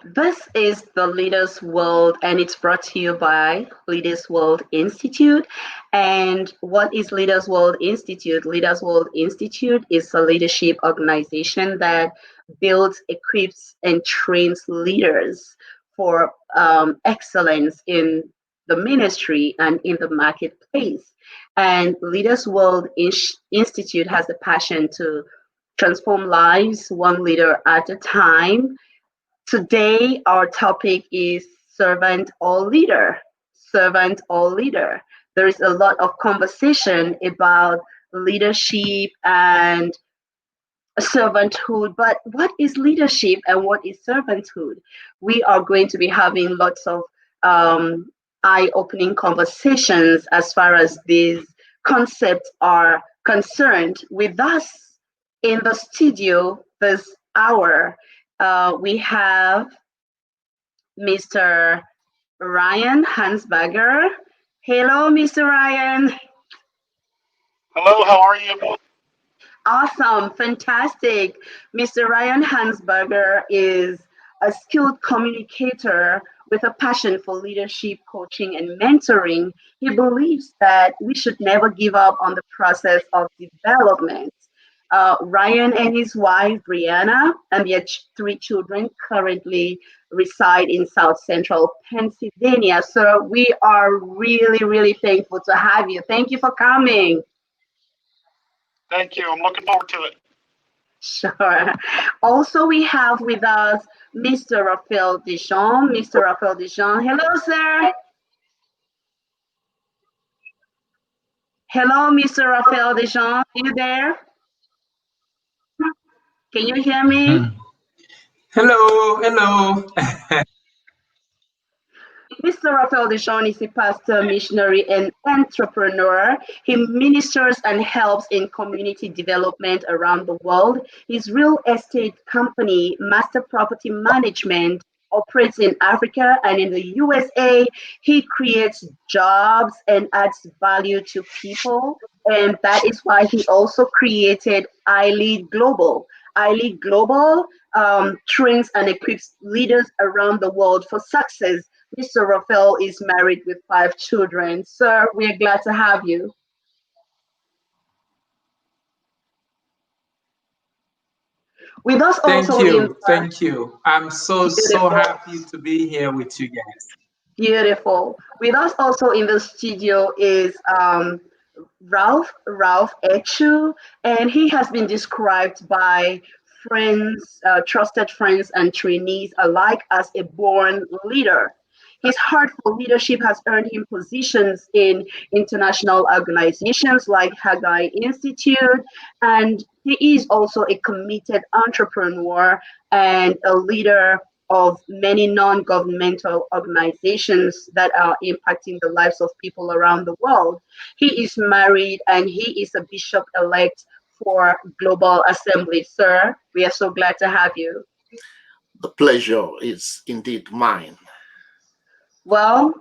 This is the Leaders World, and it's brought to you by Leaders World Institute. And what is Leaders World Institute? Leaders World Institute is a leadership organization that builds, equips, and trains leaders for excellence in the ministry and in the marketplace. And Leaders World Institute has a passion to transform lives one leader at a time. Today, our topic is servant or leader. Servant or leader. There is a lot of conversation about leadership and servanthood, but what is leadership and what is servanthood? We are going to be having lots of eye opening conversations as far as these concepts are concerned. With us in the studio this hour, we have Mr. Ryan Hansberger. Hello, Mr. Ryan. Hello, how are you? Awesome, fantastic. Mr. Ryan Hansberger is a skilled communicator with a passion for leadership, coaching, and mentoring. He believes that we should never give up on the process of development. Ryan and his wife, Brianna, and their three children currently reside in South Central Pennsylvania. So we are really, really thankful to have you. Thank you for coming. Thank you. I'm looking forward to it. Sure. Also, we have with us Mr. Rafael Dijon. Mr. Rafael Dijon. Hello, sir. Hello, Mr. Rafael Dijon. Are you there? Can you hear me? Hmm. Hello, hello. Mr. Rafael Dijon is a pastor, missionary, and entrepreneur. He ministers and helps in community development around the world. His real estate company, Master Property Management, operates in Africa and in the USA. He creates jobs and adds value to people. And that is why he also created iLead Global. iLead Global trains and equips leaders around the world for success. Mr. Rafael is married with five children. Sir, we are glad to have you. With us Thank also in you, thank you. I'm so beautiful, happy to be here with you guys. beautiful. With us also in the studio is Ralph Echu, and he has been described by friends, trusted friends, and trainees alike as a born leader. His heart for leadership has earned him positions in international organizations like Haggai Institute, and he is also a committed entrepreneur and a leader of many non-governmental organizations that are impacting the lives of people around the world. He is married and he is a bishop elect for Global Assembly. Sir, we are so glad to have you. The pleasure is indeed mine. Well,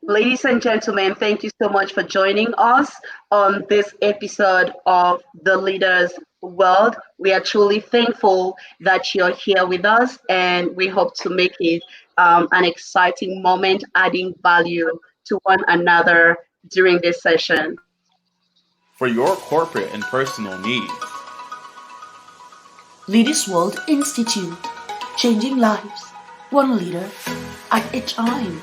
ladies and gentlemen, thank you so much for joining us on this episode of The Leaders World. We are truly thankful that you're here with us, and we hope to make it an exciting moment, adding value to one another during this session. For your corporate and personal needs. Leaders World Institute, changing lives, one leader at a time.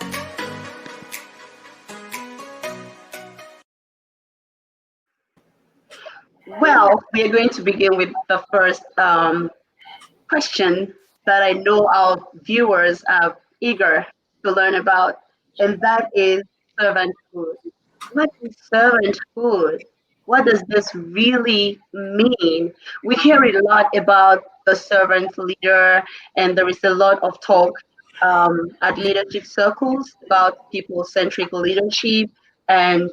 Well, we are going to begin with the first question that I know our viewers are eager to learn about, and that is servanthood. What is servanthood? What does this really mean? We hear it a lot about the servant leader, and there is a lot of talk at leadership circles about people-centric leadership and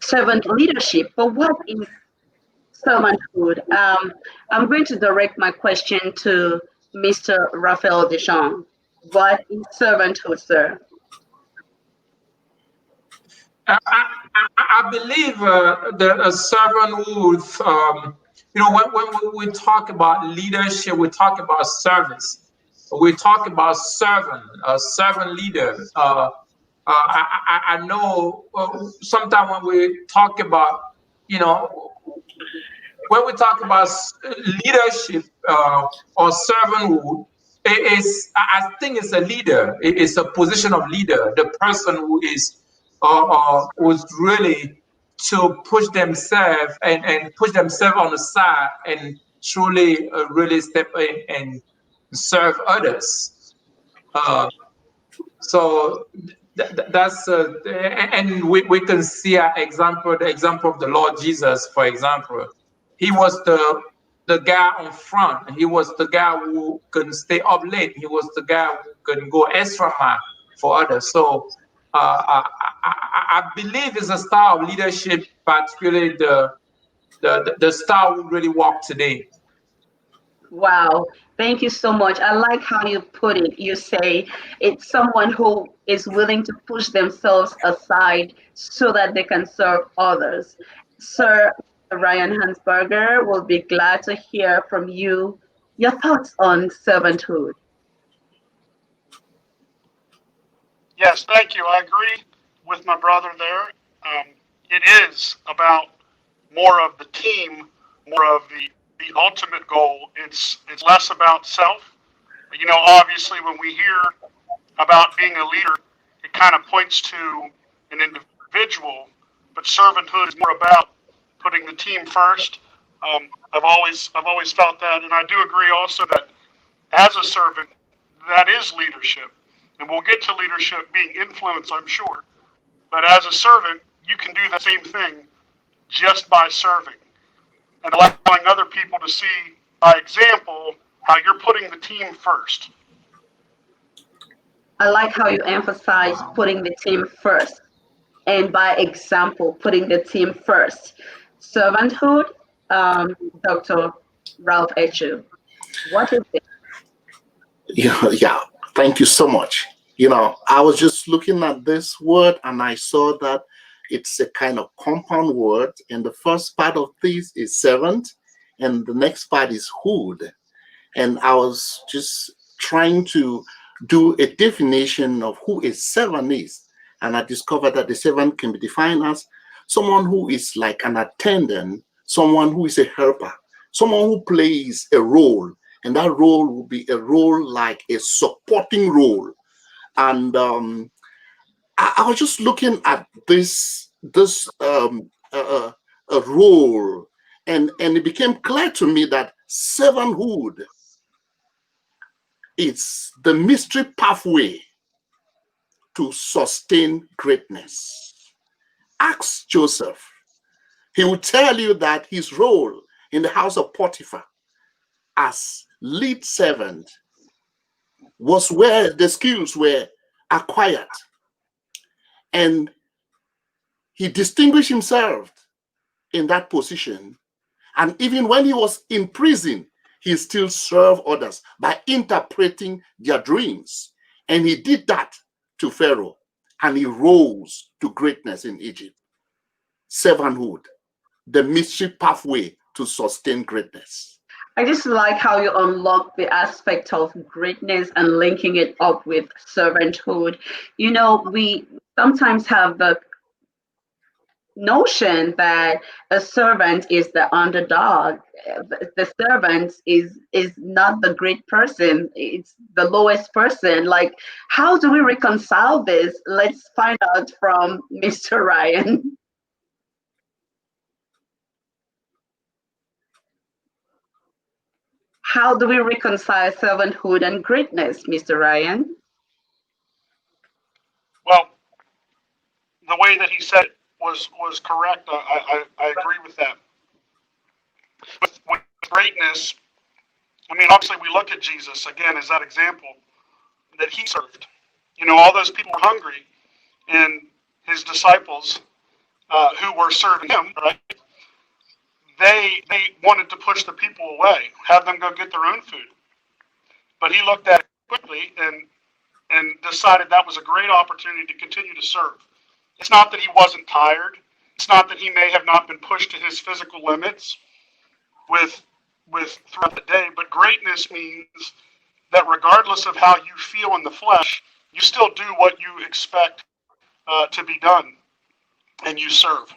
servant leadership. But what is servanthood? I'm going to direct my question to Mr. Rafael Dijon. What is servanthood, sir? I believe that a servanthood, when we talk about leadership, we talk about service. we talk about servant leader. I know sometimes when we talk about, when we talk about leadership or servanthood, I think it's a leader. It's a position of leader. The person who's really to push themselves and push themselves on the side and truly really step in and serve others. So that's and we can see the example of the Lord Jesus, for example. He was the guy on front. He was the guy who couldn't stay up late. He was the guy who couldn't go extra mile for others. So I believe it's a style of leadership, particularly the style we really walk today. Wow, thank you so much. I like how you put it. You say it's someone who is willing to push themselves aside so that they can serve others. Sir Ryan Hansberger will be glad to hear from you your thoughts on servanthood. Yes, thank you. I agree with my brother there. It is about more of the team, more of the ultimate goal. It's less about self. Obviously, when we hear about being a leader, it kind of points to an individual, but servanthood is more about putting the team first. I've always felt that, and I do agree also that as a servant, that is leadership, and we'll get to leadership being influence, I'm sure. But as a servant, you can do the same thing just by serving and allowing other people to see by example how you're putting the team first. I like how you emphasize putting the team first and by example, putting the team first. Servanthood, Dr. Ralph Echu, what is it? Yeah, thank you so much. I was just looking at this word and I saw that it's a kind of compound word. And the first part of this is servant, and the next part is hood. And I was just trying to do a definition of who a servant is. And I discovered that the servant can be defined as someone who is like an attendant, someone who is a helper, someone who plays a role. And that role will be a role like a supporting role. And I was just looking at this role, and it became clear to me that servanthood is the mystery pathway to sustain greatness. Ask Joseph. He will tell you that his role in the house of Potiphar as lead servant was where the skills were acquired. And he distinguished himself in that position. And even when he was in prison, he still served others by interpreting their dreams. And he did that to Pharaoh, and he rose to greatness in Egypt. Servanthood, the mystery pathway to sustain greatness. I just like how you unlock the aspect of greatness and linking it up with servanthood. We sometimes have the notion that a servant is the underdog. The servant is not the great person, it's the lowest person. Like, how do we reconcile this? Let's find out from Mr. Ryan. How do we reconcile servanthood and greatness, Mr. Ryan? Well, the way that he said it was correct. I agree with that. With greatness, I mean, obviously we look at Jesus again as that example that he served. All those people were hungry, and his disciples who were serving him, right? They wanted to push the people away, have them go get their own food. But he looked at it quickly and decided that was a great opportunity to continue to serve. It's not that he wasn't tired. It's not that he may have not been pushed to his physical limits with throughout the day. But greatness means that regardless of how you feel in the flesh, you still do what you expect to be done, and you serve.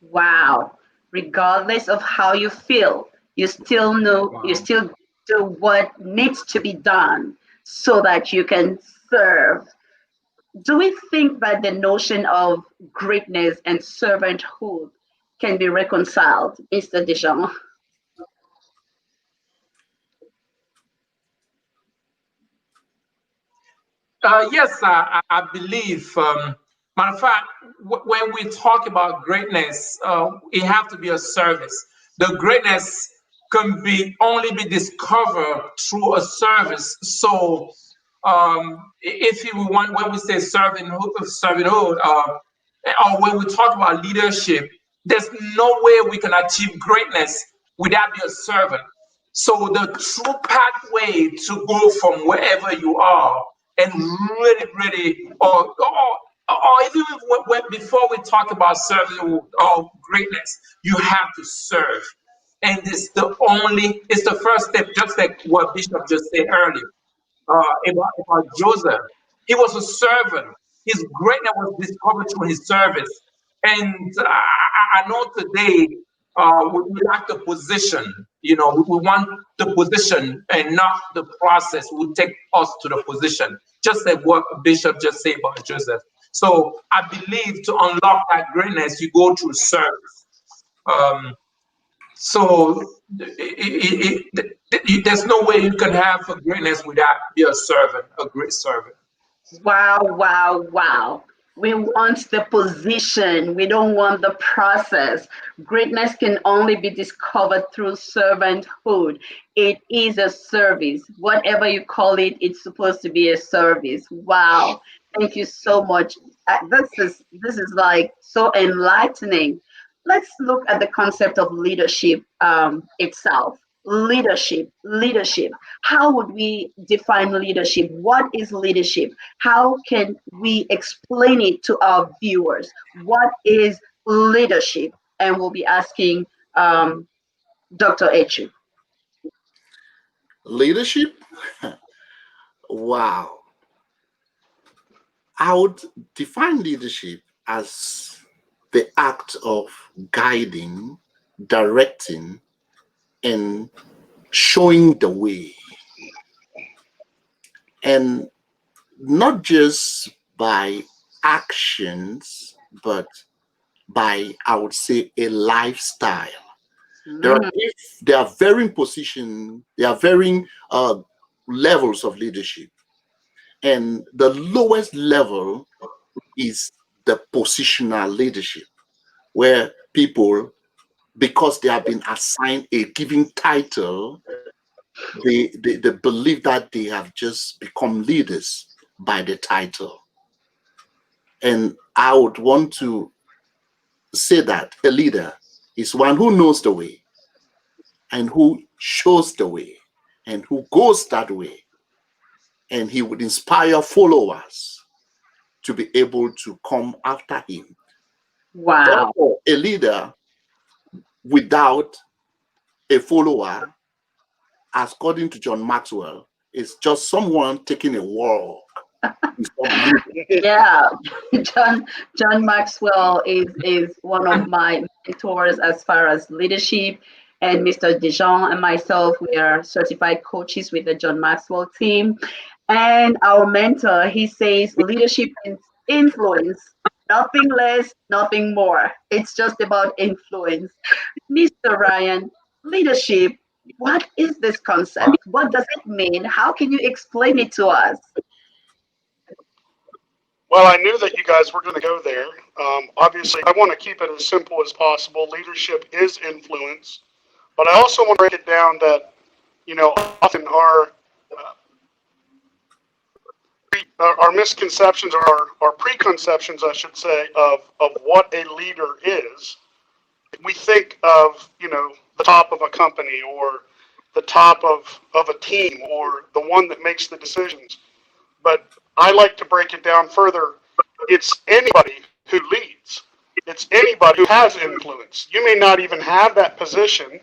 Wow. Regardless of how you feel, you still know, you Wow. still do what needs to be done so that you can serve. Do we think that the notion of greatness and servanthood can be reconciled, Mr. Dijon? Yes, I believe. Matter of fact, when we talk about greatness, it have to be a service. The greatness can be only be discovered through a service. So, if you want, when we say servanthood, or when we talk about leadership, there's no way we can achieve greatness without being a servant. So the true pathway to go from wherever you are and really, really, or even before we talk about serving or greatness, you have to serve. And it's the first step, just like what Bishop just said earlier about Joseph. He was a servant. His greatness was discovered through his service. And I know today we lack the position. We want the position and not the process will take us to the position, just like what Bishop just said about Joseph. So I believe to unlock that greatness, you go through service. Um, so there's no way you can have a greatness without be a servant, a great servant. Wow, wow, wow. We want the position. We don't want the process. Greatness can only be discovered through servanthood. It is a service. Whatever you call it, it's supposed to be a service. Wow. Thank you so much. This is like so enlightening. Let's look at the concept of leadership itself. Leadership. How would we define leadership? What is leadership? How can we explain it to our viewers? What is leadership? And we'll be asking Dr. Echu. Leadership? Wow. I would define leadership as the act of guiding, directing, and showing the way. And not just by actions, but by, I would say, a lifestyle. There are Mm, there are varying positions, there are varying levels of leadership. And the lowest level is the positional leadership, where people, because they have been assigned a given title, they believe that they have just become leaders by the title. And I would want to say that a leader is one who knows the way and who shows the way and who goes that way. And he would inspire followers to be able to come after him. wow. Therefore, a leader without a follower, according to John Maxwell, is just someone taking a walk. Yeah, John John Maxwell is one of my mentors as far as leadership, and Mr. Dijon and myself, we are certified coaches with the John Maxwell team. And our mentor, he says leadership is influence, nothing less, nothing more. It's just about influence. Mr. Ryan, leadership, what is this Wow. concept? What does it mean? How can you explain it to us? Well, I knew that you guys were going to go there. Obviously, I want to keep it as simple as possible. Leadership is influence, but I also want to break it down that, often our misconceptions or our preconceptions, I should say, of what a leader is. We think of, the top of a company or the top of a team or the one that makes the decisions. But I like to break it down further. It's anybody who leads. It's anybody who has influence. You may not even have that position,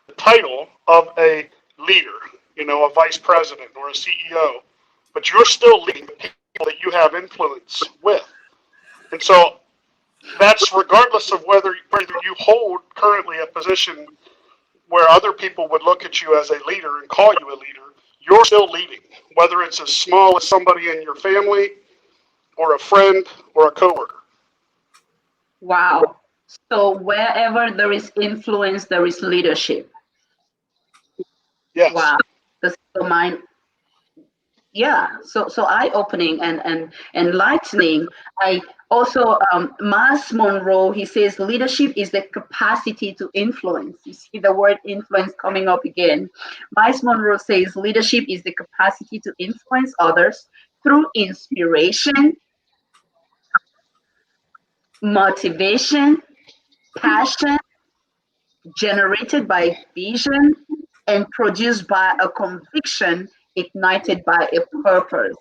the title of a leader. a vice president or a CEO, but you're still leading the people that you have influence with. And so that's regardless of whether you hold currently a position where other people would look at you as a leader and call you a leader, you're still leading, whether it's as small as somebody in your family or a friend or a coworker. Wow. So wherever there is influence, there is leadership. Yes. Wow. That's so mind. Yeah. So eye-opening and enlightening. I also Miles Monroe, he says leadership is the capacity to influence. You see the word influence coming up again. Miles Monroe says leadership is the capacity to influence others through inspiration, motivation, passion, generated by vision, and produced by a conviction ignited by a purpose.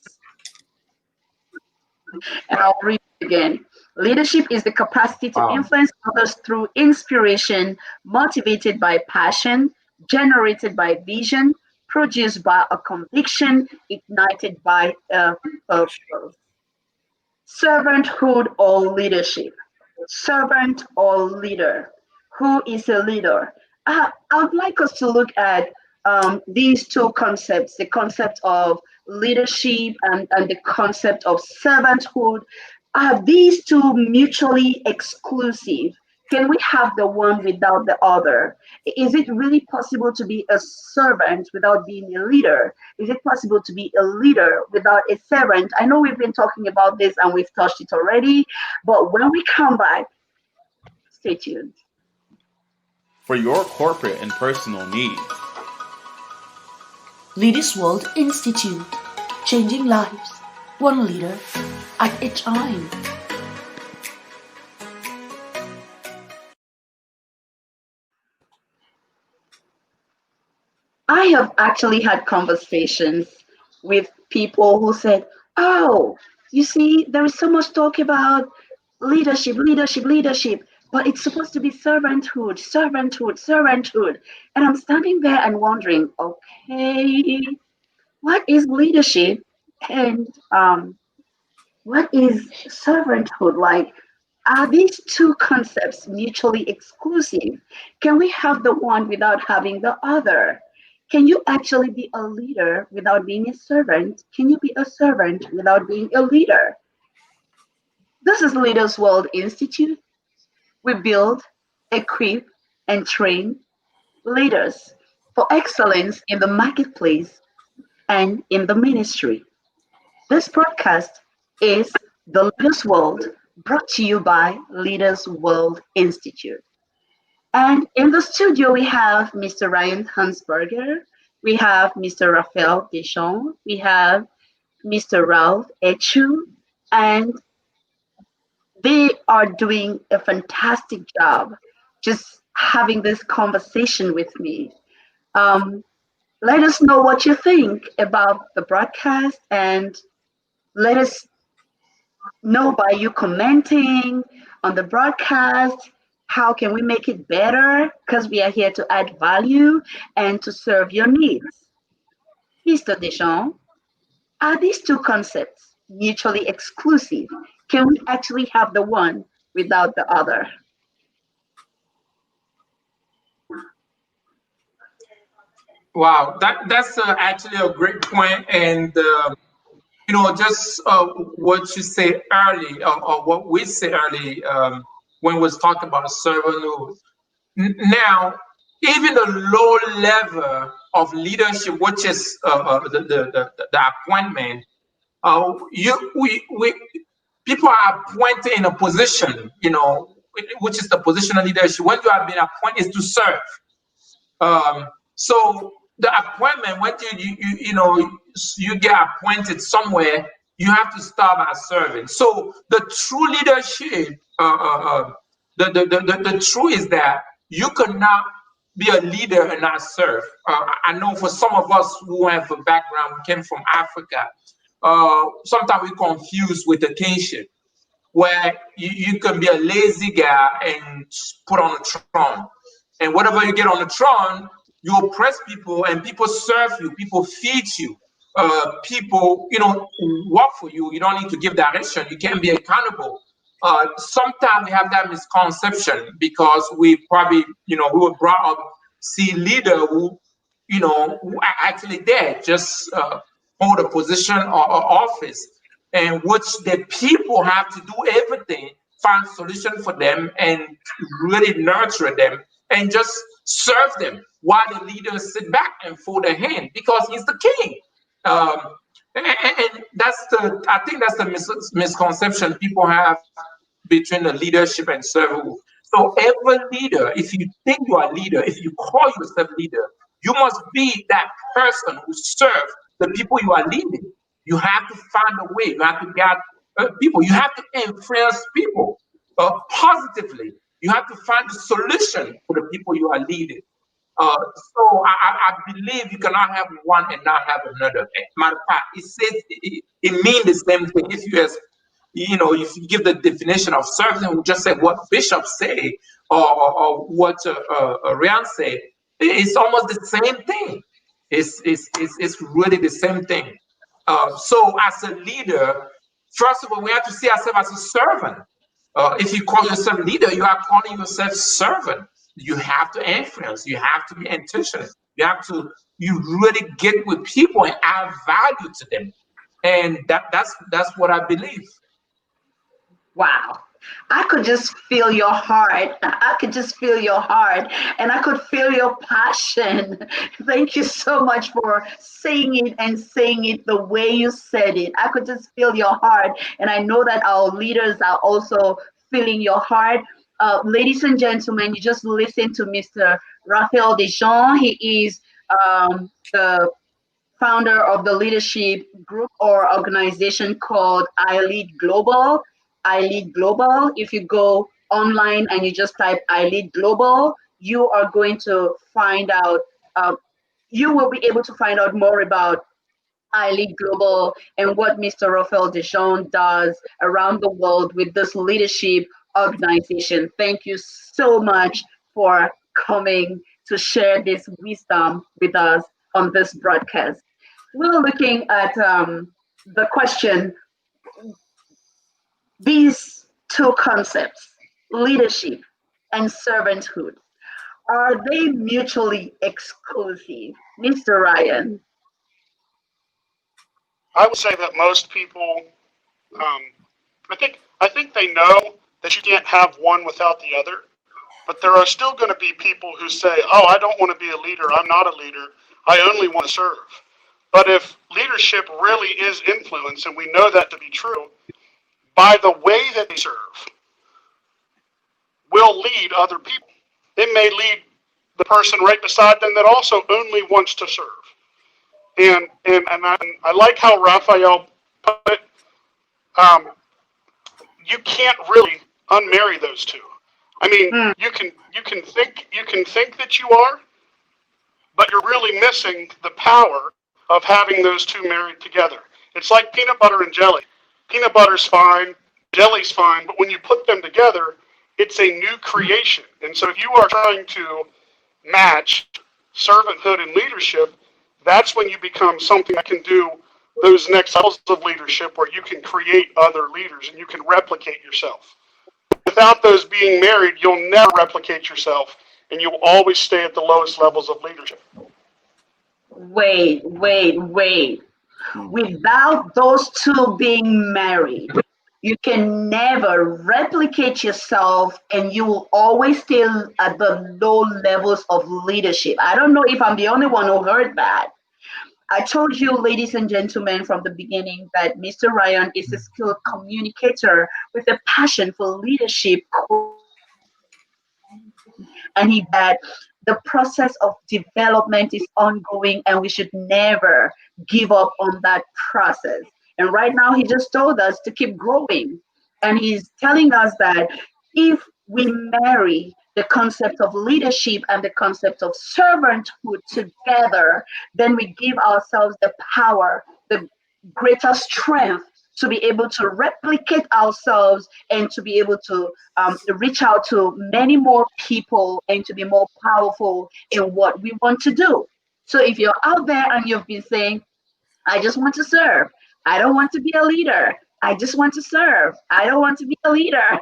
And I'll read it again. Leadership is the capacity to influence others through inspiration, motivated by passion, generated by vision, produced by a conviction ignited by a purpose. Servanthood or leadership? Servant or leader? Who is a leader? I would like us to look at these two concepts, the concept of leadership and the concept of servanthood. Are these two mutually exclusive? Can we have the one without the other? Is it really possible to be a servant without being a leader? Is it possible to be a leader without a servant? I know we've been talking about this and we've touched it already, but when we come back, stay tuned. For your corporate and personal needs. Leaders World Institute, changing lives, one leader at a time. I have actually had conversations with people who said, oh, you see, there is so much talk about leadership, leadership, leadership, but it's supposed to be servanthood, servanthood, servanthood. And I'm standing there and wondering, okay, what is leadership and what is servanthood? Like, are these two concepts mutually exclusive? Can we have the one without having the other? Can you actually be a leader without being a servant? Can you be a servant without being a leader? This is Leaders World Institute. We build, equip, and train leaders for excellence in the marketplace and in the ministry. This broadcast is The Leaders World, brought to you by Leaders World Institute. And in the studio, we have Mr. Ryan Hansberger, we have Mr. Rafael Dijon, we have Mr. Ralph Echu, and they are doing a fantastic job just having this conversation with me. Let us know what you think about the broadcast and let us know by you commenting on the broadcast. How can we make it better? Because we are here to add value and to serve your needs. Mr. Dijon, are these two concepts mutually exclusive? Can we actually have the one without the other? Wow, that's actually a great point, and just what you say early, or what we say early when we was talking about servanthood. Now, even the low level of leadership, which is the appointment, we people are appointed in a position, which is the positional leadership. When you have been appointed, is to serve. So the appointment, when you get appointed somewhere, you have to start by serving. So the true leadership, the truth is that you cannot be a leader and not serve. I know for some of us who have a background, we came from Africa. Sometimes we confuse with the kingship, where you can be a lazy guy and put on a throne, and whatever you get on the throne, You oppress people, and people serve you. People feed you. People, work for you. You don't need to give direction. You can be accountable. Sometimes we have that misconception because we probably, we were brought up see leader who, who are actually there, just hold a position or office, in which the people have to do everything, find solution for them, and really nurture them and just serve them while the leaders sit back and fold their hand because he's the king. Um, and I think that's the misconception people have between the leadership and servanthood. So every leader, if you think you are a leader, if you call yourself leader, you must be that person who serves the people you are leading. You have to find a way. You have to get people. You have to influence people positively. You have to find the solution for the people you are leading. So I believe you cannot have one and not have another. Matter of fact, it says it means the same thing. If you give the definition of service and just say what bishops say or what Ryan say, it's almost the same thing. It's really the same thing. So as a leader, first of all, we have to see ourselves as a servant. If you call yourself leader, you are calling yourself servant. You have to influence. You have to be intentional. You really get with people and add value to them. And that's what I believe. Wow. I could just feel your heart. I could just feel your heart, and I could feel your passion. Thank you so much for saying it and saying it the way you said it. I could just feel your heart, and I know that our leaders are also feeling your heart. Ladies and gentlemen, you just listened to Mr. Rafael Dijon. He is the founder of the leadership group or organization called I Lead Global. I Lead Global. If you go online and you just type I Lead Global, you are going to find out, you will be able to find out more about I Lead Global and what Mr. Rafael Dijon does around the world with this leadership organization. Thank you so much for coming to share this wisdom with us on this broadcast. We're looking at the question, these two concepts, leadership and servanthood, are they mutually exclusive? Mr. Ryan. I would say that most people, um, I think they know that you can't have one without the other. But there are still going to be people who say, "Oh, I don't want to be a leader. I'm not a leader. I only want to serve." But if leadership really is influence, and we know that to be true, by the way that they serve, will lead other people. It may lead the person right beside them that also only wants to serve. And I like how Raphael put it. Um, you can't really unmarry those two. I mean, you can think that you are, but you're really missing the power of having those two married together. It's like peanut butter and jelly. Peanut butter's fine, jelly's fine, but when you put them together, it's a new creation. And so if you are trying to match servanthood and leadership, that's when you become something that can do those next levels of leadership where you can create other leaders and you can replicate yourself. Without those being married, you'll never replicate yourself and you'll always stay at the lowest levels of leadership. Wait. Without those two being married, you can never replicate yourself and you will always stay at the low levels of leadership. I don't know if I'm the only one who heard that. I told you, ladies and gentlemen, from the beginning that Mr. Ryan is a skilled communicator with a passion for leadership, and that the process of development is ongoing and we should never give up on that process. And right now, he just told us to keep growing. And he's telling us that if we marry the concept of leadership and the concept of servanthood together, then we give ourselves the power, the greater strength to be able to replicate ourselves and to be able to reach out to many more people and to be more powerful in what we want to do. So if you're out there and you've been saying, I just want to serve, I don't want to be a leader, I just want to serve, I don't want to be a leader,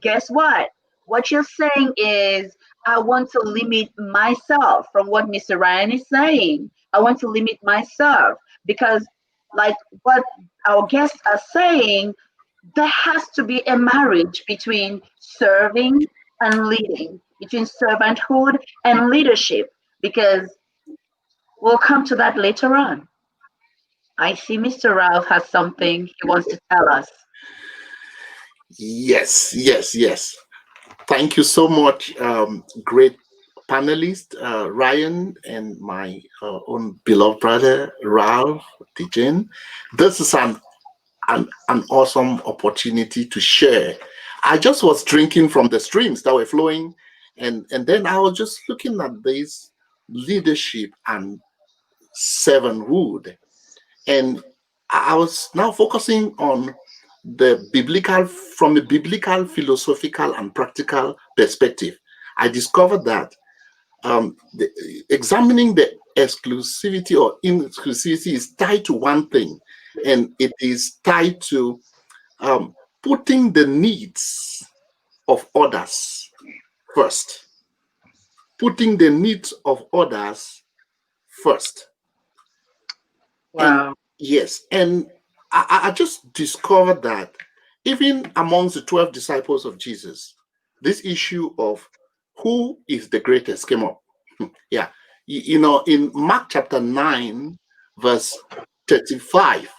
guess what? What you're saying is, I want to limit myself from what Mr. Ryan is saying. I want to limit myself because, like what our guests are saying, there has to be a marriage between serving and leading, between servanthood and leadership, because we'll come to that later on. I see Mr. Ralph has something he wants to tell us. Yes, yes, yes. Thank you so much, great panelist Ryan and my own beloved brother Ralph Dijon. This is an awesome opportunity to share. I just was drinking from the streams that were flowing, and then I was just looking at this leadership and servanthood, and I was now focusing on the biblical, from a biblical, philosophical, and practical perspective. I discovered that examining the exclusivity or inclusivity is tied to one thing, and it is tied to putting the needs of others first. Putting the needs of others first. Wow. And yes, and I just discovered that even amongst the 12 disciples of Jesus, this issue of who is the greatest came up. Yeah. You know, in Mark chapter 9, verse 35,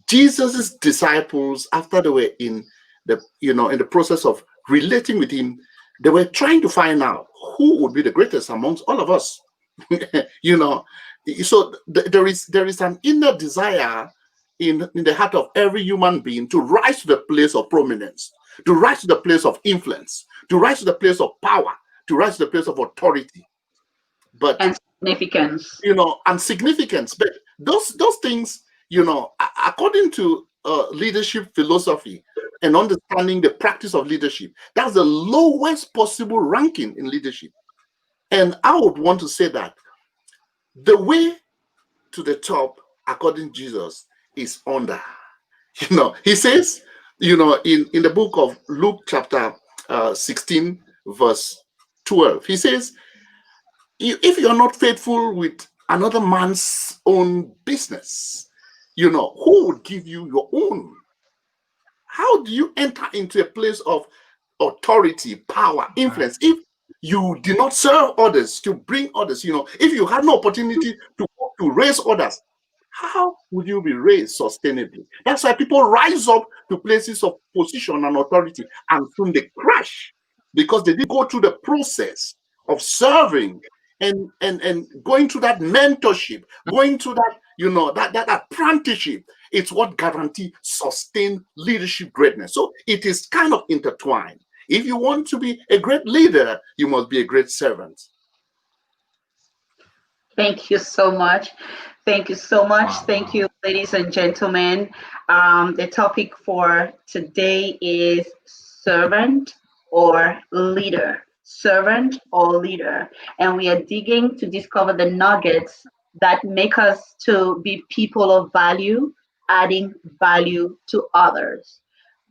Jesus's disciples, after they were in the process of relating with him, they were trying to find out who would be the greatest amongst all of us. you know, so there is an inner desire in the heart of every human being to rise to the place of prominence, to rise to the place of influence, to rise to the place of power, to rise to the place of authority. But And significance. and significance. But those things, according to leadership philosophy and understanding the practice of leadership, that's the lowest possible ranking in leadership. And I would want to say that the way to the top, according to Jesus, is under. He says, in the book of Luke chapter 16, verse 12, he says, if you're not faithful with another man's own business, who would give you your own? How do you enter into a place of authority, power, influence if you did not serve others, to bring others? If you had no opportunity to raise others, how would you be raised sustainably? That's why people rise up to places of position and authority and soon they crash because they didn't go through the process of serving and going through that mentorship, going through that that apprenticeship. It's what guarantees sustained leadership greatness. So it is kind of intertwined. If you want to be a great leader, you must be a great servant. Thank you so much. Thank you so much. Thank you, ladies and gentlemen. The topic for today is servant or leader. Servant or leader. And we are digging to discover the nuggets that make us to be people of value, adding value to others.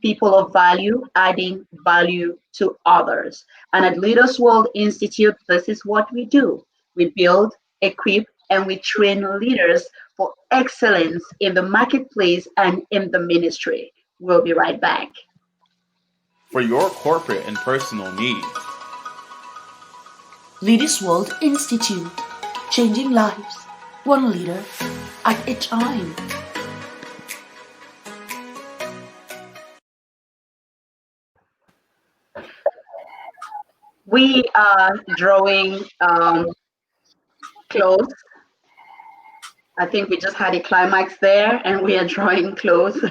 People of value, adding value to others. And at Leaders World Institute, this is what we do. We build, equip, and we train leaders for excellence in the marketplace and in the ministry. We'll be right back. For your corporate and personal needs. Leaders World Institute, changing lives, one leader at a time. We are drawing close. I think we just had a climax there, and we are drawing close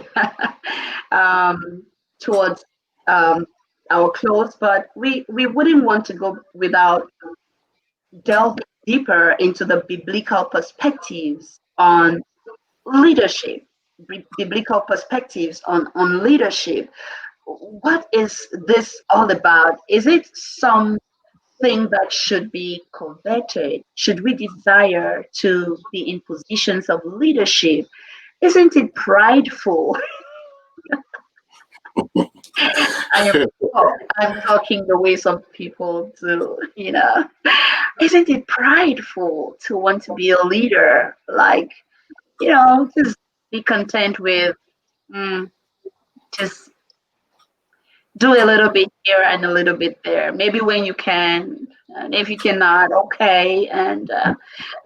towards our close. But we wouldn't want to go without delving deeper into the biblical perspectives on leadership. biblical perspectives on leadership. What is this all about? Is it something that should be coveted? Should we desire to be in positions of leadership? Isn't it prideful? I am, I'm talking the way some people do, Isn't it prideful to want to be a leader? Like, just be content with just do a little bit here and a little bit there. Maybe when you can, and if you cannot, okay. And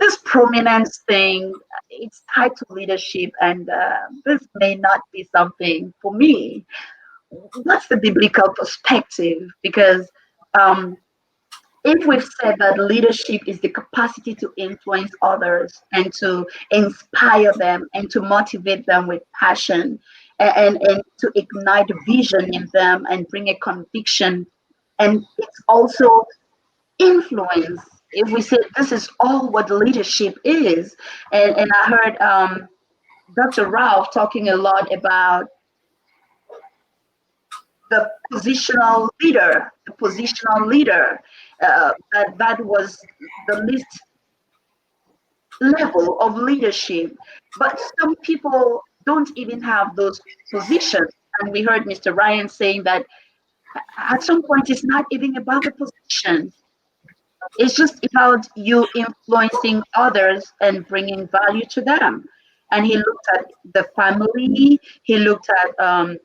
this prominence thing, it's tied to leadership, and this may not be something for me. What's the biblical perspective? Because um, if we've said that leadership is the capacity to influence others and to inspire them and to motivate them with passion and to ignite vision in them and bring a conviction, and it's also influence. If we say this is all what leadership is, and I heard Dr. Ralph talking a lot about the positional leader, that was the least level of leadership. But some people don't even have those positions. And we heard Mr. Ryan saying that at some point it's not even about the position. It's just about you influencing others and bringing value to them. And he looked at the family, he looked at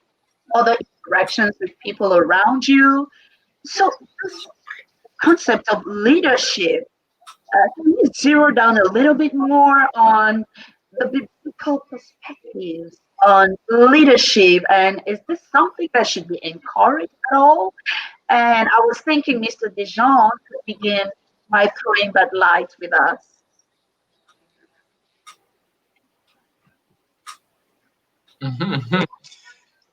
other interactions with people around you. So this concept of leadership, can you zero down a little bit more on the biblical perspectives on leadership? And is this something that should be encouraged at all? And I was thinking Mr. Dijon could begin by throwing that light with us.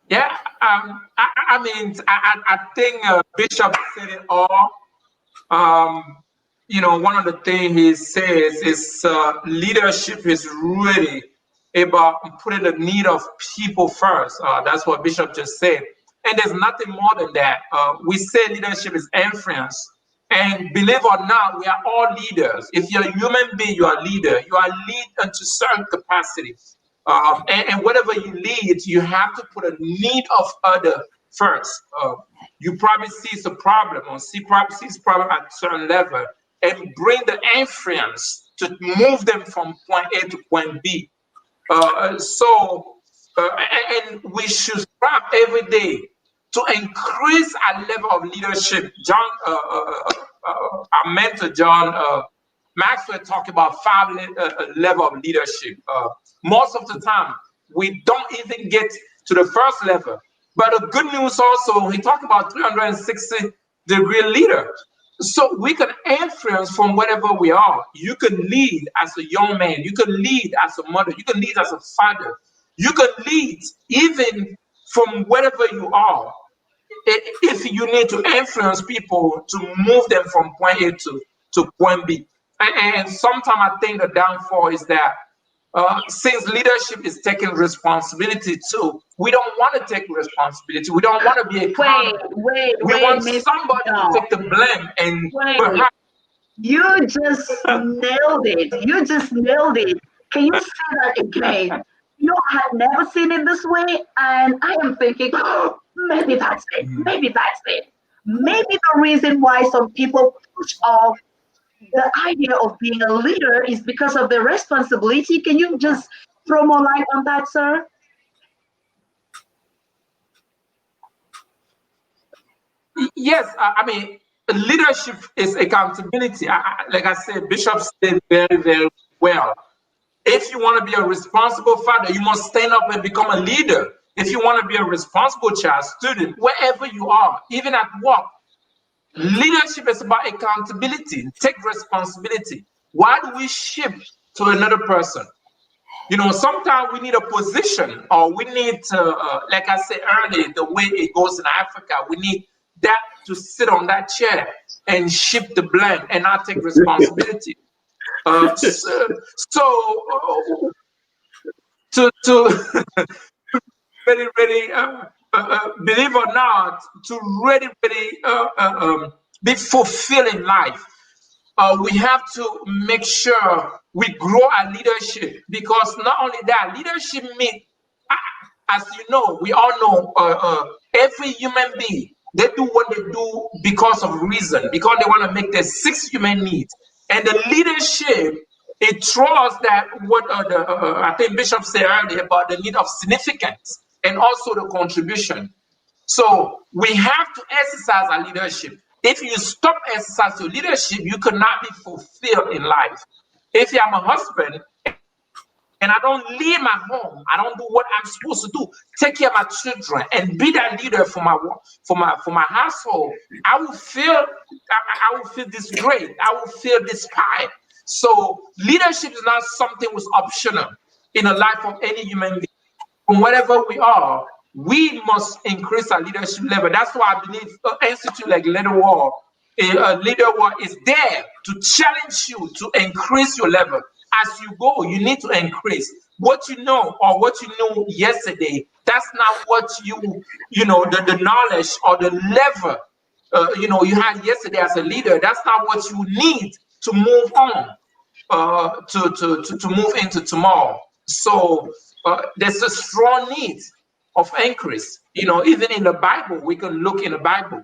Yeah, I mean, I think Bishop said it all. One of the things he says is leadership is really about putting the need of people first. That's what Bishop just said. And there's nothing more than that. We say leadership is influence. And believe or not, we are all leaders. If you're a human being, you are a leader. You are lead into certain capacity. And whatever you lead, you have to put a need of other first. You probably see a problem or probably sees a problem at a certain level and bring the influence to move them from point A to point B. And we should strive every day to increase our level of leadership. Our mentor, John Maxwell, talked about five level of leadership. Most of the time, we don't even get to the first level. But the good news also, he talked about 360-degree leader. So we can influence from wherever we are. You can lead as a young man. You can lead as a mother. You can lead as a father. You can lead even from wherever you are. If you need to influence people to move them from point A to point B. And sometimes I think the downfall is that since leadership is taking responsibility too, we don't want to take responsibility. We don't want to be accountable. We want somebody to take the blame. And perhaps you just nailed it. You just nailed it. Can you say that again? I have never seen it this way, and I am thinking, oh, maybe that's it. Maybe that's it. Maybe the reason why some people push off the idea of being a leader is because of the responsibility. Can you just throw more light on that, sir? Yes, I mean, leadership is accountability. Like I said, Bishop said very, very well. If you want to be a responsible father, you must stand up and become a leader. If you want to be a responsible child, student, wherever you are, even at work, leadership is about accountability. Take responsibility. Why do we shift to another person? Sometimes we need a position, or we need to, like I said earlier, the way it goes in Africa, we need that to sit on that chair and shift the blame and not take responsibility. So to really, really, believe or not, to really, really be fulfilled in life. We have to make sure we grow our leadership, because not only that, leadership means, as you know, we all know, every human being, they do what they do because of reason, because they want to make their six human needs. And the leadership, it throws that what I think Bishop said earlier about the need of significance and also the contribution. So we have to exercise our leadership. If you stop exercising your leadership, you could not be fulfilled in life. If I'm a husband and I don't leave my home, I don't do what I'm supposed to do, take care of my children and be that leader for my household, I will feel I will feel disgraced. I will feel despised. So leadership is not something was optional in the life of any human being. From wherever we are, we must increase our leadership level. That's why I believe an institute like Leader War, Leader War is there to challenge you to increase your level. As you go, you need to increase. What you know or what you knew yesterday, that's not what the knowledge or the level you had yesterday as a leader. That's not what you need to move on, to move into tomorrow. So there's a strong need of increase. Even in the Bible, we can look in the Bible.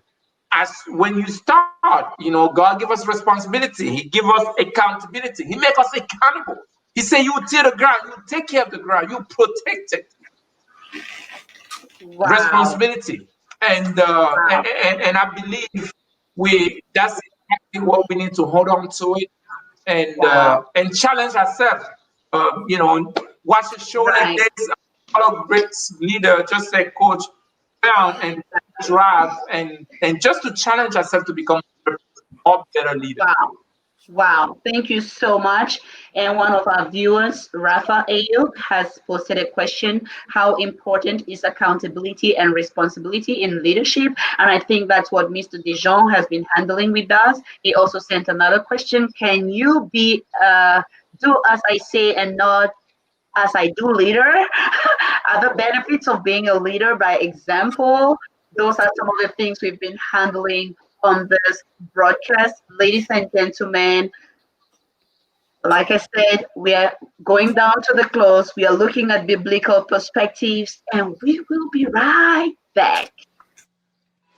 As when you start, God give us responsibility. He give us accountability. He make us accountable. He say, you till the ground, you take care of the ground, you protect it. Wow. Responsibility. And I believe that's exactly what we need to hold on to it, Wow. and challenge ourselves. Watch a show like Right. this. A lot of great leader, just like Coach Brown and Drive, and just to challenge ourselves to become a better leader. Wow. Wow, thank you so much. And one of our viewers, Rafael, has posted a question: how important is accountability and responsibility in leadership? And I think that's what Mr. Dijon has been handling with us. He also sent another question: can you be do as I say and not as I do leader? Other benefits of being a leader by example. Those are some of the things we've been handling on this broadcast. Ladies and gentlemen, like I said, we are going down to the close. We are looking at biblical perspectives, and we will be right back.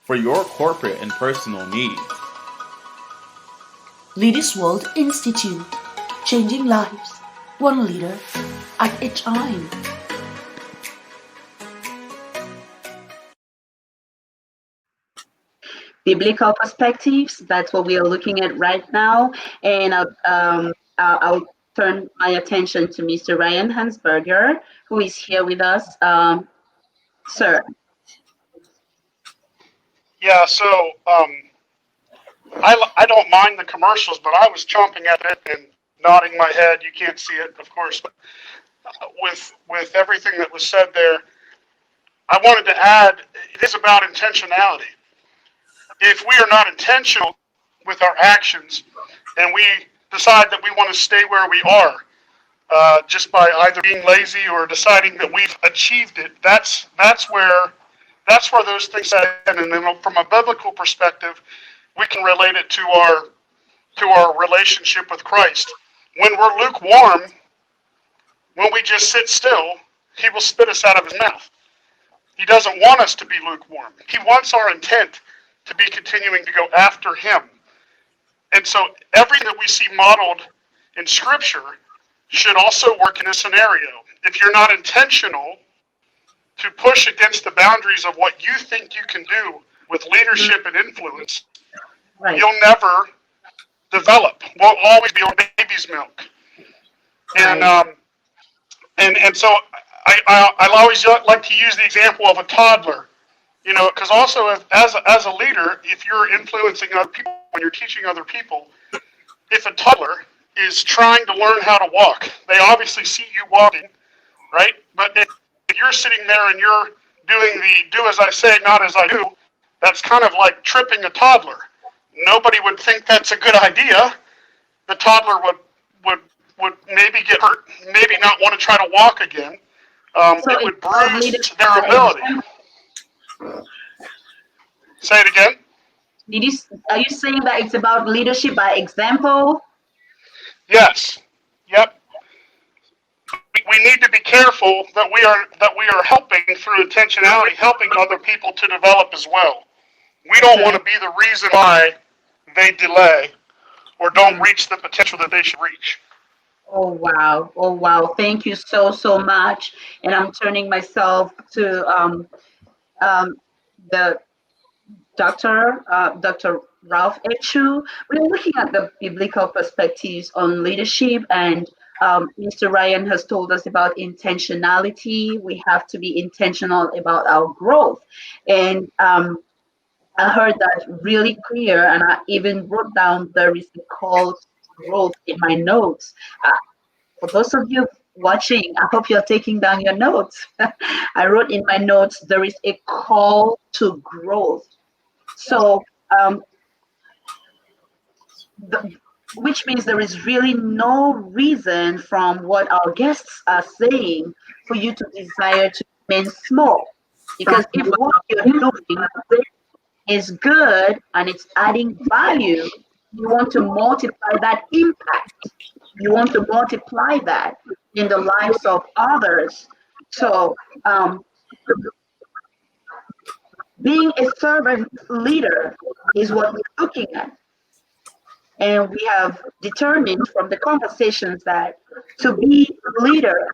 For your corporate and personal needs. Leaders World Institute, changing lives, one leader at a time. Biblical perspectives, that's what we are looking at right now. And I'll turn my attention to Mr. Ryan Hansberger, who is here with us. Sir. Yeah, so I don't mind the commercials, but I was chomping at it and nodding my head. You can't see it, of course, but with everything that was said there, I wanted to add, it is about intentionality. If we are not intentional with our actions and we decide that we want to stay where we are, just by either being lazy or deciding that we've achieved it, that's where those things happen. And then from a biblical perspective, we can relate it to our relationship with Christ. When we're lukewarm, when we just sit still, he will spit us out of his mouth. He doesn't want us to be lukewarm. He wants our intent to be continuing to go after him. And so everything that we see modeled in Scripture should also work in a scenario. If you're not intentional to push against the boundaries of what you think you can do with leadership and influence, Right. you'll never develop. We'll always be on baby's milk. And so I always like to use the example of a toddler, because also as a leader, if you're influencing other people, when you're teaching other people, if a toddler is trying to learn how to walk, they obviously see you walking, right? But if you're sitting there and you're doing the do as I say, not as I do, that's kind of like tripping a toddler. Nobody would think that's a good idea. The toddler would maybe get hurt, maybe not want to try to walk again. So it it's would about bruise leadership their by ability. example. Say it again. Are you saying that it's about leadership by example? Yes. Yep. We need to be careful that we are helping through intentionality, helping other people to develop as well. We don't want Okay. to be the reason why they delay or don't Mm. reach the potential that they should reach. Oh wow! Oh wow! Thank you so much. And I'm turning myself to um, the Dr. Ralph Echu. We're looking at the biblical perspectives on leadership, and Mr. Ryan has told us about intentionality. We have to be intentional about our growth, and I heard that really clear, and I even wrote down there is a call to growth in my notes. For those of you watching, I hope you're taking down your notes. I wrote in my notes there is a call to growth. So, the, which means there is really no reason from what our guests are saying for you to desire to remain small. Because if what you're doing is good and it's adding value, you want to multiply that impact. You want to multiply that in the lives of others. So, being a servant leader is what we're looking at. And we have determined from the conversations that to be a leader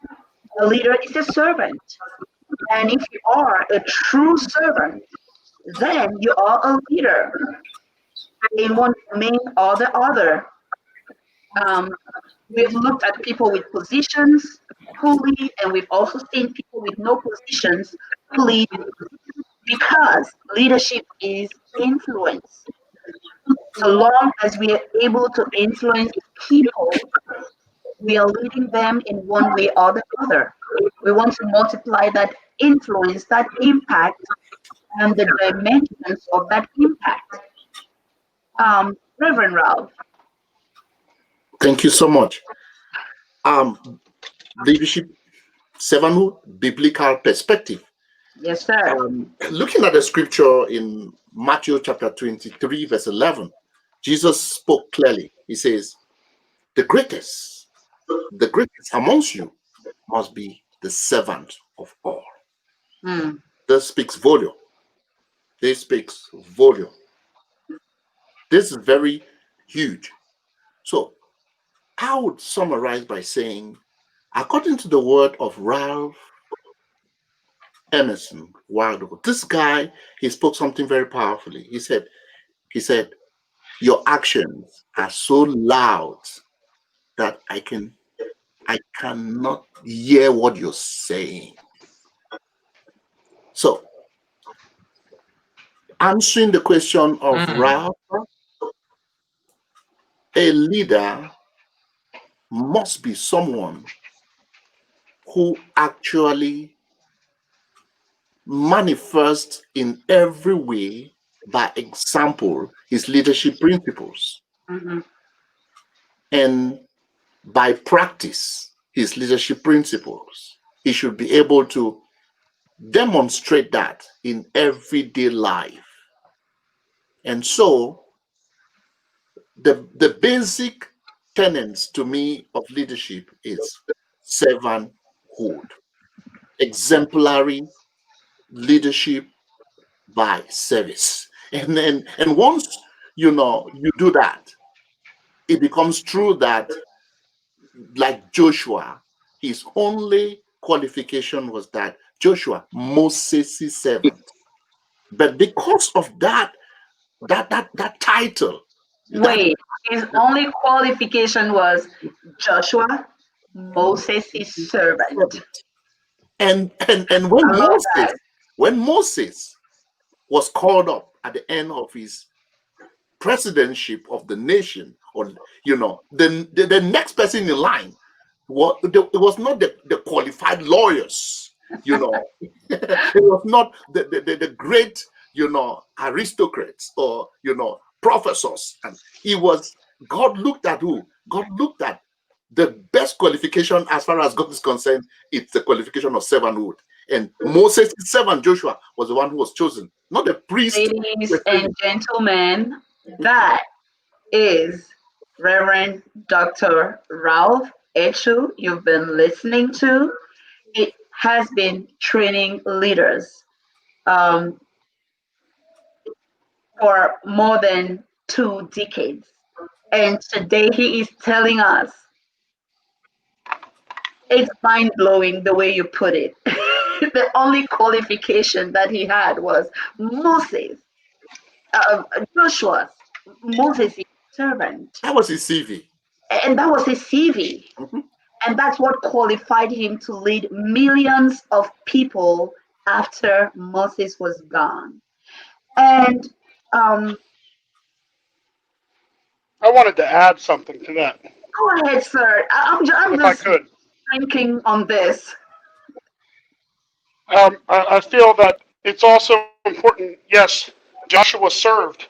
is a servant. And if you are a true servant, then you are a leader in one domain or the other. Um, we've looked at people with positions who lead, and we've also seen people with no positions who lead because leadership is influence. So long as we are able to influence people, we are leading them in one way or the other. We want to multiply that influence, that impact, and the dimensions of that impact. Reverend Ralph. Thank you so much. Leadership, servanthood, biblical perspective. Yes, sir. Looking at the scripture in Matthew chapter 23, verse 11, Jesus spoke clearly. He says, the greatest amongst you must be the servant of all. Mm. This speaks volume. This speaks volume. This is very huge. So I would summarize by saying, according to the word of Ralph Emerson, Wilder, this guy, he spoke something very powerfully. He said, your actions are so loud that I cannot hear what you're saying. So, answering the question of Ralph, a leader must be someone who actually manifests in every way by example his leadership principles, Mm-hmm. and by practice his leadership principles. He should be able to demonstrate that in everyday life. And so the basic tenets to me of leadership is servanthood, exemplary leadership by service. And once you do that, it becomes true that, like Joshua, his only qualification was that Joshua, Moses' servant. But because of that title, Wait, his only qualification was Joshua, Moses' servant. and I love that. when Moses was called up at the end of his presidency of the nation, or the next person in line it was not the qualified lawyers, it was not the great aristocrats or professors, and it was God looked at who? God looked at the best qualification as far as God is concerned, it's the qualification of servanthood. And Moses' servant Joshua was the one who was chosen, not the priest. Ladies and gentlemen, that is Reverend Dr. Ralph Echu you've been listening to. It has been training leaders for more than 2 decades. And today he is telling us, it's mind blowing the way you put it. The only qualification that he had was Moses, Joshua's, Moses' servant. That was his CV. And that was his CV. Mm-hmm. And that's what qualified him to lead millions of people after Moses was gone. And I wanted to add something to that. go ahead, sir. I'm If I just could. thinking on this. I feel that it's also important, yes, Joshua served,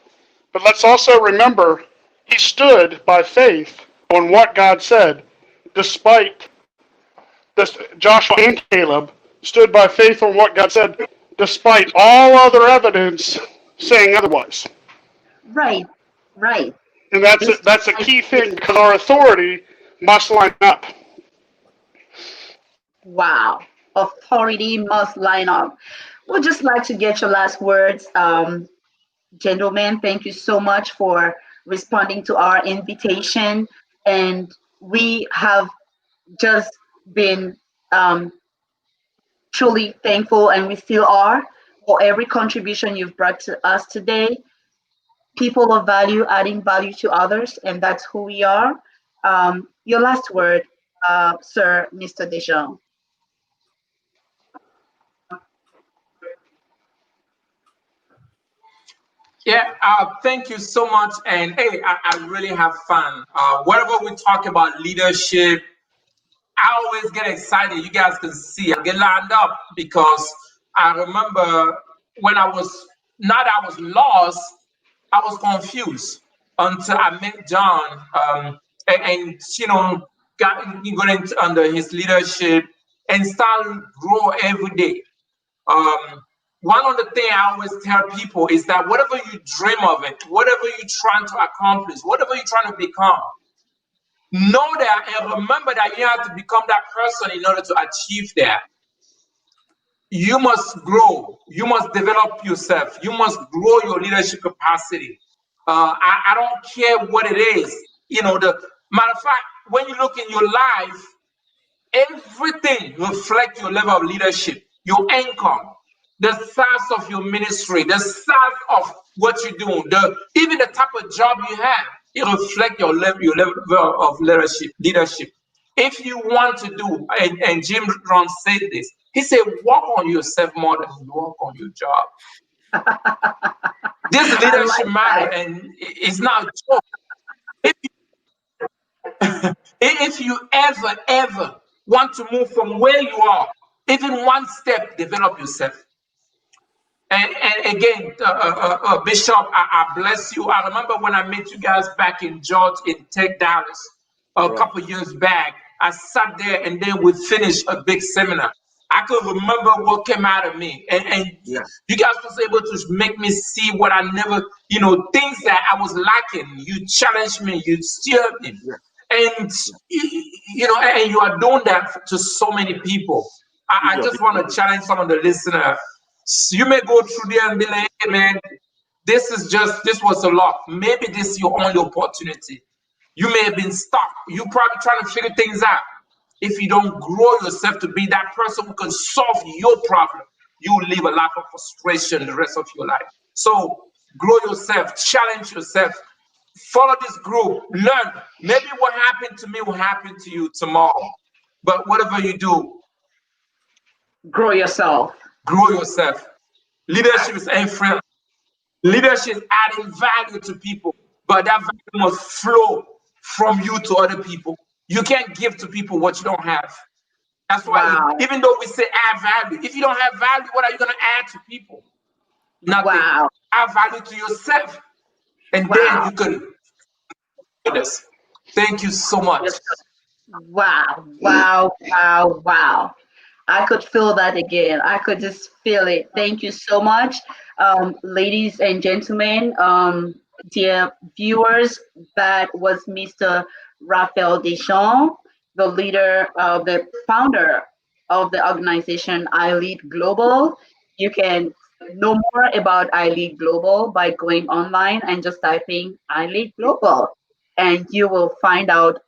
but let's also remember he stood by faith on what God said, despite this. Joshua and Caleb stood by faith on what God said, despite all other evidence saying otherwise. Right, right. And that's a key thing because our authority must line up. Wow. Authority must line up. We'd just like to get your last words. Gentlemen, thank you so much for responding to our invitation. And we have just been truly thankful, and we still are, for every contribution you've brought to us today. People of value, adding value to others, and that's who we are. Your last word, sir, Mr. Dijon. Yeah, thank you so much. And hey, I really have fun. Whenever we talk about leadership, I always get excited. You guys can see I get lined up because I remember when I was not I was lost, I was confused until I met John, and you know got into under his leadership and started grow every day. Um, One of the things I always tell people is that whatever you dream of it, whatever you're trying to accomplish, whatever you're trying to become, know that and remember that you have to become that person in order to achieve that. You must grow. You must develop yourself. You must grow your leadership capacity. I don't care what it is. You know, the matter of fact, when you look in your life, everything reflects your level of leadership, your income, the size of your ministry, the size of what you're doing, even the type of job you have. It reflects your level of leadership. If you want to do, and Jim Rohn said this, he said, work on yourself more than you work on your job. This I leadership like matter, that. and it's not a joke. If you ever want to move from where you are, even one step, develop yourself. And again, Bishop, I bless you. I remember when I met you guys back in Georgia, in Tech Dallas, a Right. couple years back. I sat there and then we finished a big seminar. I could remember what came out of me. And Yeah. you guys was able to make me see what I never, things that I was lacking. You challenged me, you steered me. Yeah. And, and you are doing that to so many people. I Yeah. just want to challenge some of the listeners. You may go through there and be like, hey man, this was a lot. Maybe this is your only opportunity. You may have been stuck. You probably trying to figure things out. If you don't grow yourself to be that person who can solve your problem, you will live a life of frustration the rest of your life. So grow yourself, challenge yourself, follow this group, learn. Maybe what happened to me will happen to you tomorrow. But whatever you do, Grow yourself. grow yourself. Leadership is influence. Leadership is adding value to people, but that value must flow from you to other people. You can't give to people what you don't have. That's why, Wow. even though we say add value, if you don't have value, what are you going to add to people? Nothing. Wow. Add value to yourself, and then Wow. you can do this. Thank you so much. Yes, Wow, wow, wow, wow. I could feel that again. I could just feel it. Thank you so much, ladies and gentlemen, dear viewers. That was Mr. Rafael Dijon, the leader, the founder of the organization I Lead Global. You can know more about I Lead Global by going online and just typing I Lead Global, and you will find out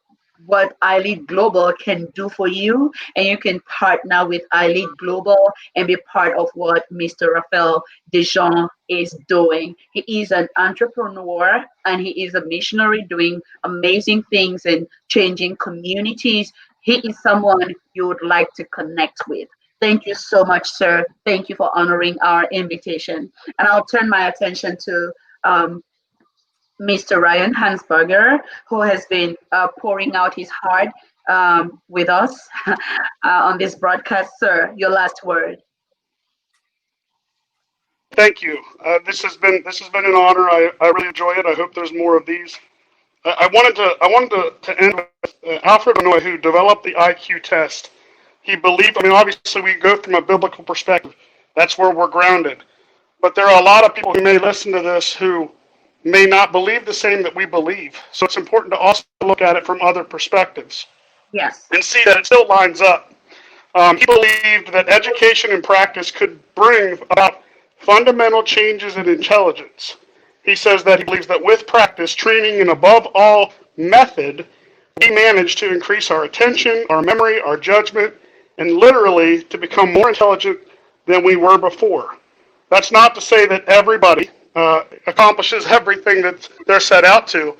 what iLead Global can do for you, and you can partner with iLead Global and be part of what Mr. Rafael Dijon is doing. He is an entrepreneur and he is a missionary doing amazing things and changing communities. He is someone you would like to connect with. Thank you so much, sir. Thank you for honoring our invitation. And I'll turn my attention to Mr. Ryan Hansberger, who has been pouring out his heart with us on this broadcast. Sir, your last word. Thank you. This has been an honor. I really enjoy it. I hope there's more of these. I wanted to end with Alfred Benoit, who developed the IQ test. He believed. I mean, obviously, we go from a biblical perspective. That's where we're grounded. But there are a lot of people who may listen to this who may not believe the same that we believe. So it's important to also look at it from other perspectives Yes. and see that it still lines up. He believed that education and practice could bring about fundamental changes in intelligence. He says that he believes that with practice, training, and above all, method, we manage to increase our attention, our memory, our judgment, and literally to become more intelligent than we were before. That's not to say that everybody accomplishes everything that they're set out to,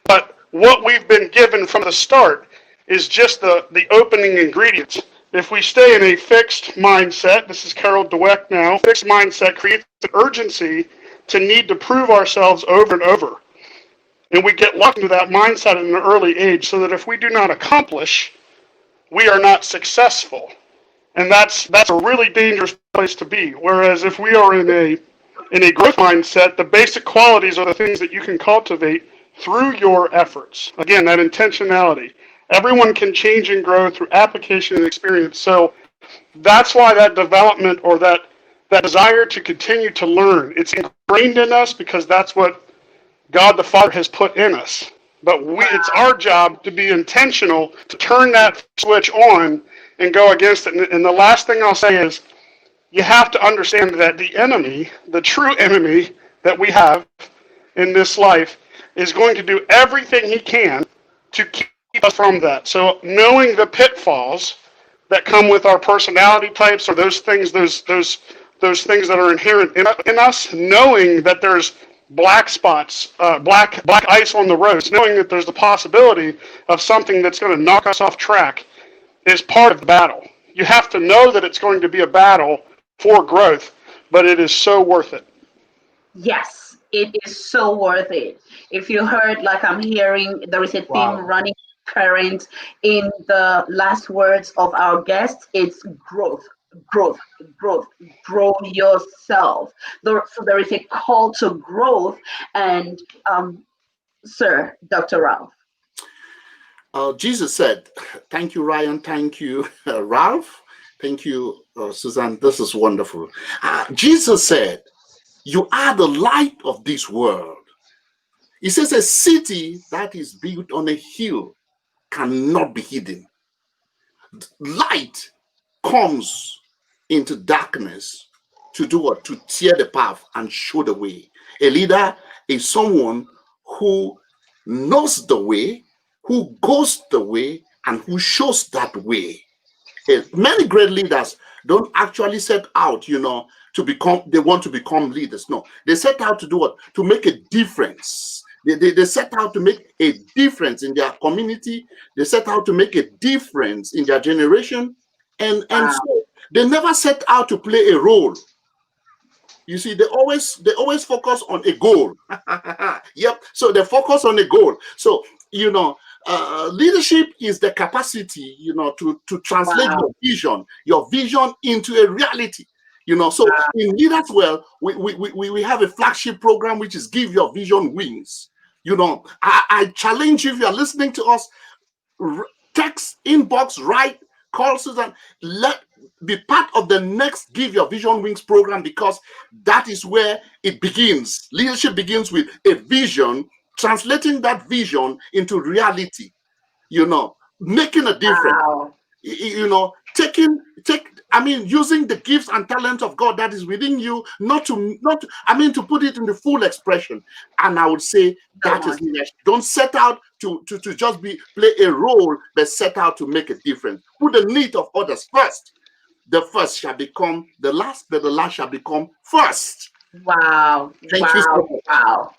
but what we've been given from the start is just the opening ingredients. If we stay in a fixed mindset, this is Carol Dweck now, fixed mindset creates an urgency to need to prove ourselves over and over. And we get locked into that mindset at an early age so that if we do not accomplish, we are not successful. And that's a really dangerous place to be. Whereas if we are in a growth mindset, the basic qualities are the things that you can cultivate through your efforts. Again, that intentionality. Everyone can change and grow through application and experience. So that's why that development or that desire to continue to learn, it's ingrained in us because that's what God the Father has put in us. But it's our job to be intentional to turn that switch on and go against it. And the last thing I'll say is you have to understand that the enemy, the true enemy that we have in this life, is going to do everything he can to keep us from that. So knowing the pitfalls that come with our personality types or those things, those things that are inherent in us, knowing that there's black spots, black ice on the roads, knowing that there's the possibility of something that's going to knock us off track is part of the battle. You have to know that it's going to be a battle for growth, but it is so worth it. Yes, it is so worth it. If you heard, like I'm hearing, there is a theme running current in the last words of our guest. It's growth, growth, growth, grow yourself. So there is a call to growth. And Sir, Dr. Ralph. Jesus said, thank you, Ryan. Thank you, Ralph. Thank you, Suzanne. This is wonderful. Jesus said, you are the light of this world. He says a city that is built on a hill cannot be hidden. Light comes into darkness to do what? To tear the path and show the way. A leader is someone who knows the way, who goes the way, and who shows that way. Many great leaders don't actually set out, to become, they want to become leaders. No, they set out to do what? To make a difference. They set out to make a difference in their community. They set out to make a difference in their generation. And so they never set out to play a role. You see, they always focus on a goal. Yep. So they focus on a goal. So, leadership is the capacity, to translate your vision into a reality. So in Leaders Well, we have a flagship program which is Give Your Vision Wings. I challenge you, if you are listening to us, text, inbox, write, call Susan. Be part of the next Give Your Vision Wings program, because that is where it begins. Leadership begins with a vision, translating that vision into reality, making a difference. Wow. Using the gifts and talents of God that is within you, to put it in the full expression. And I would say that is leadership. Don't set out to just play a role, but set out to make a difference. Put the need of others first. The first shall become the last, but the last shall become first. Wow. Thank you so much. Wow.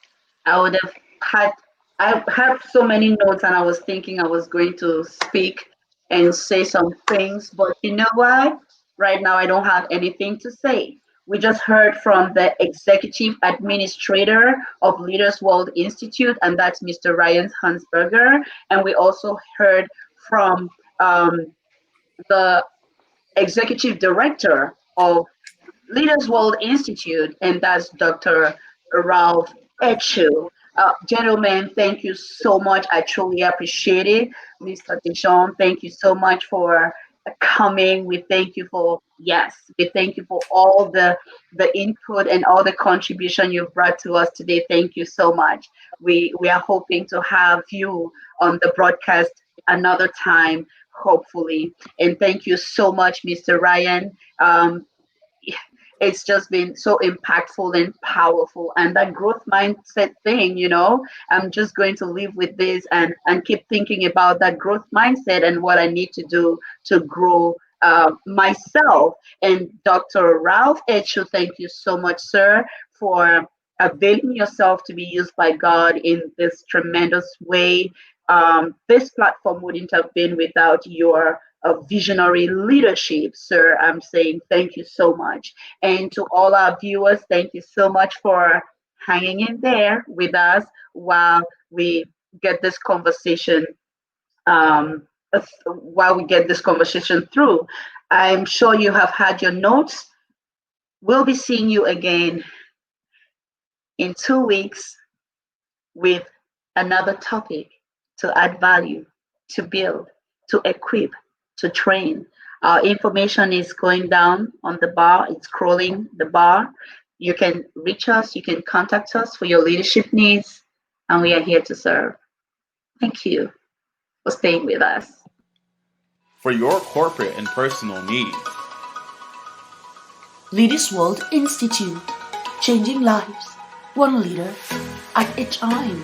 I have so many notes, and I was thinking I was going to speak and say some things, but you know what? Right now, I don't have anything to say. We just heard from the executive administrator of Leaders World Institute, and that's Mr. Ryan Hansberger. And we also heard from the executive director of Leaders World Institute, and that's Dr. Ralph Echu. Gentlemen, thank you so much. I truly appreciate it. Mr. Dijon, thank you so much for coming. We thank you for all the input and all the contribution you've brought to us today. Thank you so much. We are hoping to have you on the broadcast another time, hopefully. And thank you so much, Mr. Ryan. It's just been so impactful and powerful, and that growth mindset thing, I'm just going to live with this and keep thinking about that growth mindset and what I need to do to grow myself. And Dr. Ralph Echu, thank you so much, sir, for availing yourself to be used by God in this tremendous way. This platform wouldn't have been without your visionary leadership, sir. I'm saying thank you so much. And to all our viewers, thank you so much for hanging in there with us while we get this conversation through. I'm sure you have had your notes. We'll be seeing you again in 2 weeks with another topic to add value, to build, to equip, to train. Our information is going down on the bar. It's scrolling the bar. You can reach us. You can contact us for your leadership needs, and we are here to serve. Thank you for staying with us. For your corporate and personal needs. Leaders World Institute, changing lives, one leader at a time.